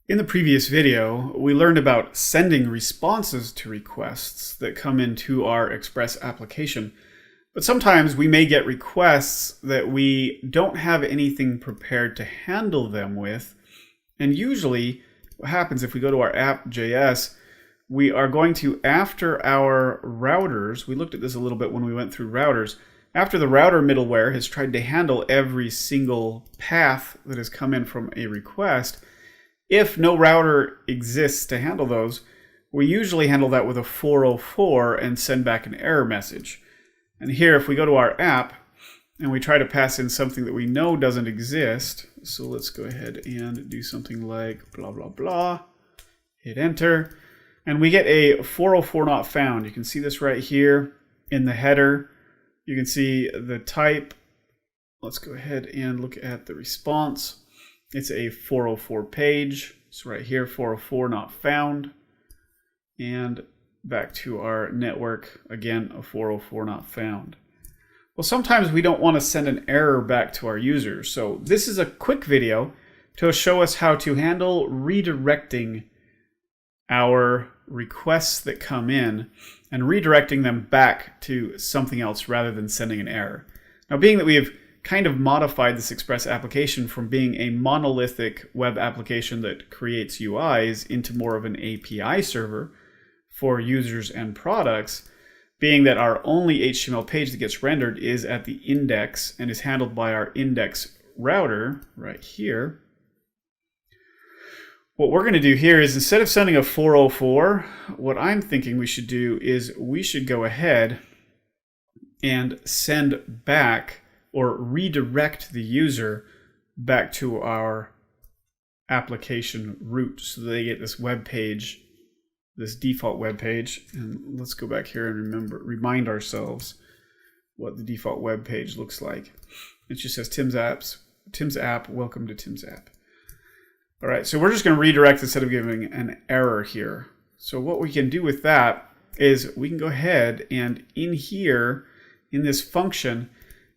In the previous video, we learned about sending responses to requests that come into our Express application. But sometimes we may get requests that we don't have anything prepared to handle them with. And usually what happens if we go to our app.js, we are going to, after our routers, we looked at this a little bit when we went through routers, after the router middleware has tried to handle every single path that has come in from a request, if no router exists to handle those, we usually handle that with a 404 and send back an error message. And here, if we go to our app and we try to pass in something that we know doesn't exist, so let's go ahead and do something like blah, blah, blah, hit enter, and we get a 404 not found. You can see this right here in the header. You can see the type. Let's go ahead and look at the response. It's a 404 page. So right here, 404 not found. And back to our network, again, a 404 not found. Well, sometimes we don't want to send an error back to our users. So this is a quick video to show us how to handle redirecting our requests that come in and redirecting them back to something else rather than sending an error. Now, being that we have kind of modified this Express application from being a monolithic web application that creates UIs into more of an API server for users and products, being that our only HTML page that gets rendered is at the index and is handled by our index router right here. What we're going to do here is, instead of sending a 404, what I'm thinking we should do is we should go ahead and send back or redirect the user back to our application root so that they get this web page, this default web page. And let's go back here and remind ourselves what the default web page looks like. It just says Tim's app, welcome to Tim's app. All right, so we're just going to redirect instead of giving an error here. So what we can do with that is we can go ahead and in here, in this function,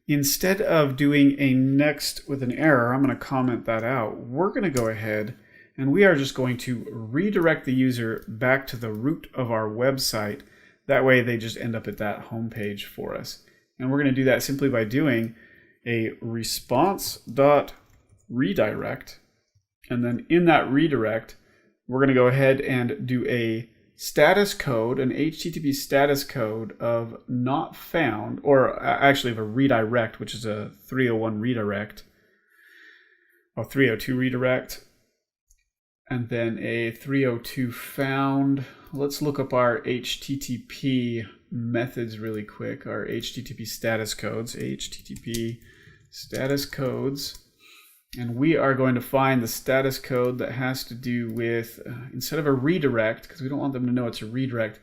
instead of doing a next with an error, I'm going to comment that out. We're going to go ahead and we are just going to redirect the user back to the root of our website. That way they just end up at that home page for us. And we're going to do that simply by doing a response.redirect. And then in that redirect, we're going to go ahead and do a status code, an HTTP status code of not found, or actually of a redirect, which is a 301 redirect, or 302 redirect, and then a 302 found. Let's look up our HTTP methods really quick, our HTTP status codes, HTTP status codes. And we are going to find the status code that has to do with, instead of a redirect, because we don't want them to know it's a redirect,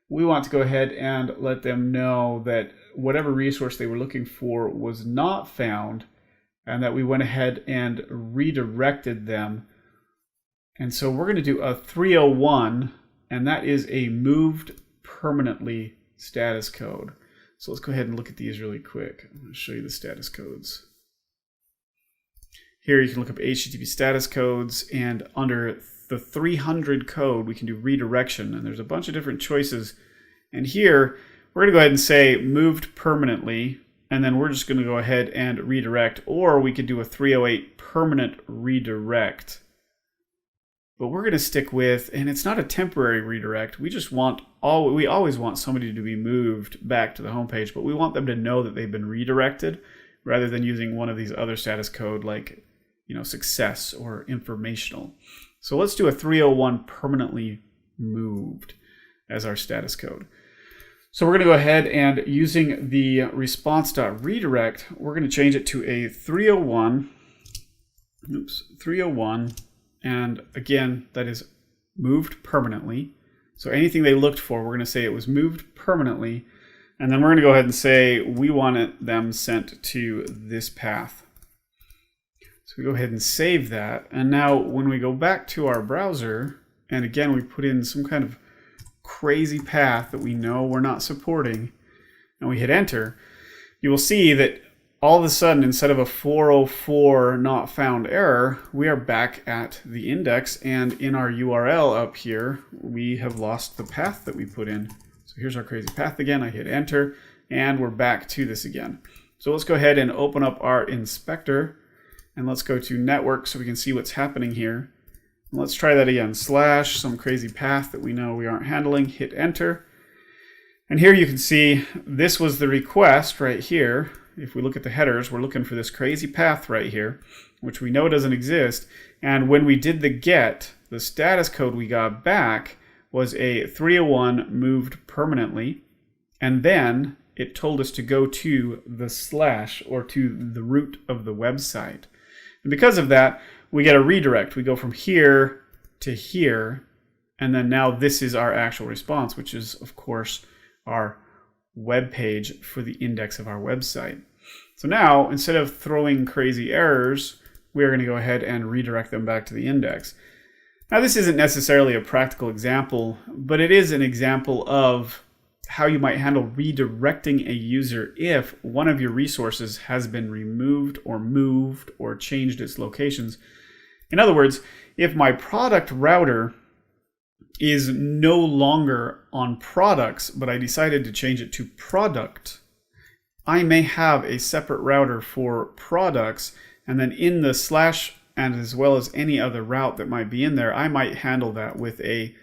we want to go ahead and let them know that whatever resource they were looking for was not found, and that we went ahead and redirected them. And so we're going to do a 301, and that is a moved permanently status code. So let's go ahead and look at these really quick. I'm going to show you the status codes. Here you can look up HTTP status codes, and under the 300 code we can do redirection, and there's a bunch of different choices. And here we're going to go ahead and say moved permanently, and then we're just going to go ahead and redirect, or we could do a 308 permanent redirect. But we're going to stick with, and it's not a temporary redirect, we always want somebody to be moved back to the home page, but we want them to know that they've been redirected rather than using one of these other status code like success or informational. So let's do a 301 permanently moved as our status code. So we're going to go ahead and, using the response.redirect, we're going to change it to a 301, and again, that is moved permanently. So anything they looked for, we're going to say it was moved permanently, and then we're going to go ahead and say we want them sent to this path. So we go ahead and save that. And now when we go back to our browser, and again we put in some kind of crazy path that we know we're not supporting, and we hit enter, you will see that all of a sudden, instead of a 404 not found error, we are back at the index, and in our URL up here, we have lost the path that we put in. So here's our crazy path again. I hit enter, and we're back to this again. So let's go ahead and open up our inspector, and let's go to network so we can see what's happening here. And let's try that again, slash some crazy path that we know we aren't handling, hit enter. And here you can see this was the request right here. If we look at the headers, we're looking for this crazy path right here, which we know doesn't exist. And when we did the get, the status code we got back was a 301 moved permanently. And then it told us to go to the slash, or to the root of the website. And because of that, we get a redirect. We go from here to here. And then now this is our actual response, which is, of course, our web page for the index of our website. So now, instead of throwing crazy errors, we're going to go ahead and redirect them back to the index. Now, this isn't necessarily a practical example, but it is an example of how you might handle redirecting a user if one of your resources has been removed or moved or changed its locations. In other words, if my product router is no longer on products, but I decided to change it to product, I may have a separate router for products, and then in the slash, and as well as any other route that might be in there, I might handle that with a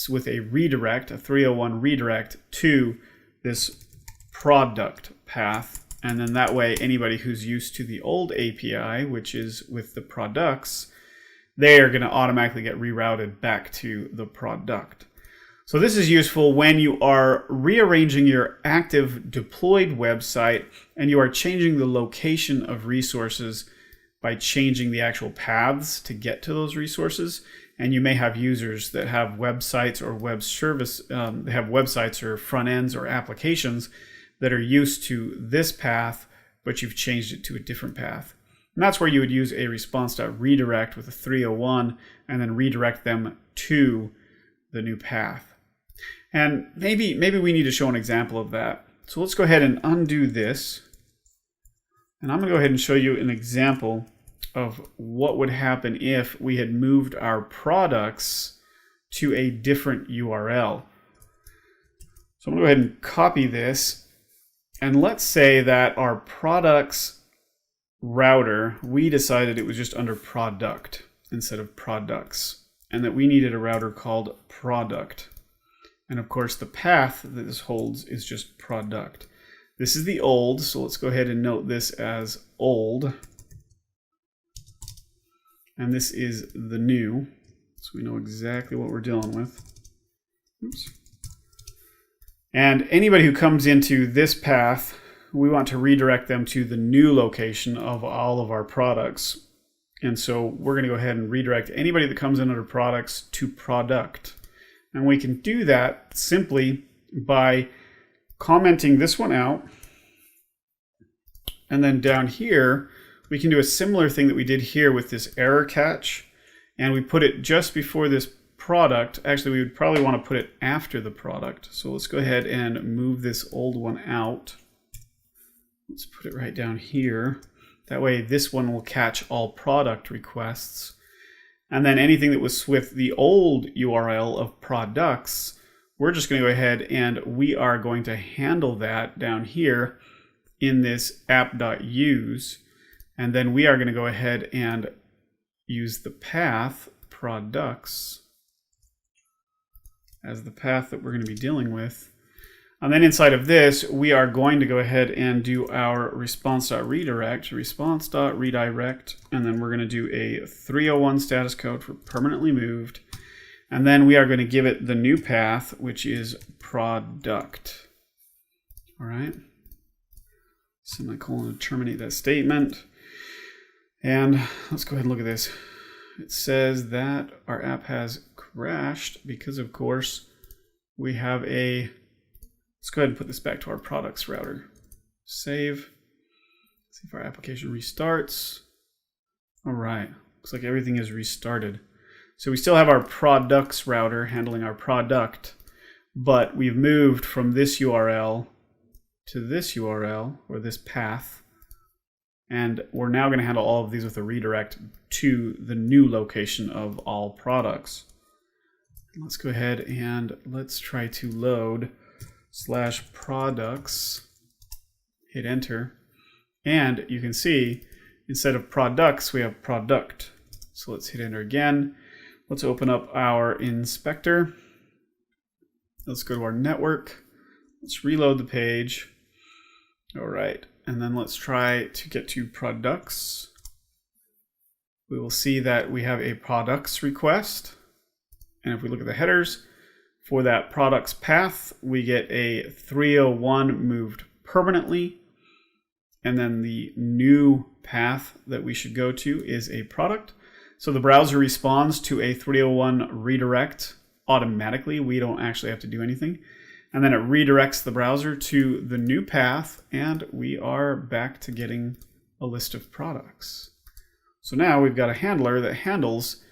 redirect, a 301 redirect to this product path. And then that way, anybody who's used to the old API, which is with the products, they are going to automatically get rerouted back to the product. So this is useful when you are rearranging your active deployed website and you are changing the location of resources by changing the actual paths to get to those resources. And you may have users that have websites or web service, they have websites or front ends or applications that are used to this path, but you've changed it to a different path. And that's where you would use a response.redirect with a 301 and then redirect them to the new path. And maybe we need to show an example of that. So let's go ahead and undo this. And I'm going to go ahead and show you an example of what would happen if we had moved our products to a different URL. So I'm going to go ahead and copy this. And let's say that our products router, we decided it was just under product instead of products, and that we needed a router called product. And of course, the path that this holds is just product. This is the old, so let's go ahead and note this as old. And this is the new, so we know exactly what we're dealing with. Oops. And anybody who comes into this path, we want to redirect them to the new location of all of our products. And so we're going to go ahead and redirect anybody that comes in under products to product. And we can do that simply by commenting this one out. And then down here, we can do a similar thing that we did here with this error catch. And we put it just before this product. Actually, we would probably want to put it after the product. So let's go ahead and move this old one out. Let's put it right down here. That way this one will catch all product requests. And then anything that was with the old URL of products, we're just going to go ahead and we are going to handle that down here in this app.use. And then we are going to go ahead and use the path products as the path that we're going to be dealing with. And then inside of this, we are going to go ahead and do our response.redirect, response.redirect, and then we're going to do a 301 status code for permanently moved. And then we are going to give it the new path, which is product. All right. Semicolon to terminate that statement. And let's go ahead and look at this. It says that our app has crashed because, of course, we have a... Let's go ahead and put this back to our products router. Save. See if our application restarts. All right. Looks like everything is restarted. So we still have our products router handling our product, but we've moved from this URL to this URL, or this path, And we're now going to handle all of these with a redirect to the new location of all products. Let's go ahead and let's try to load /products, hit enter. And you can see instead of products, we have product. So let's hit enter again. Let's open up our inspector. Let's go to our network. Let's reload the page. All right. And then let's try to get to products. We will see that we have a products request. And if we look at the headers, for that products path, we get a 301 moved permanently. And then the new path that we should go to is a product. So the browser responds to a 301 redirect automatically. We don't actually have to do anything. And then it redirects the browser to the new path, and we are back to getting a list of products. So now we've got a handler that handles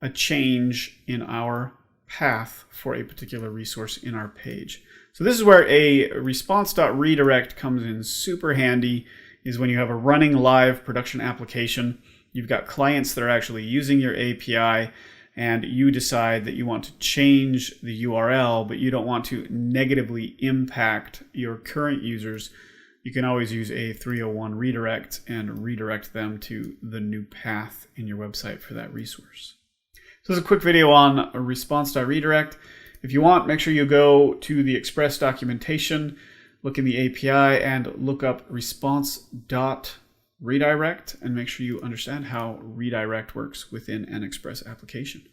a change in our path for a particular resource in our page. So this is where a response.redirect comes in super handy, is when you have a running live production application. You've got clients that are actually using your API, and you decide that you want to change the URL, but you don't want to negatively impact your current users. You can always use a 301 redirect and redirect them to the new path in your website for that resource. So this is a quick video on a response.redirect. If you want, make sure you go to the Express documentation, look in the API, and look up response.redirect, and make sure you understand how redirect works within an Express application.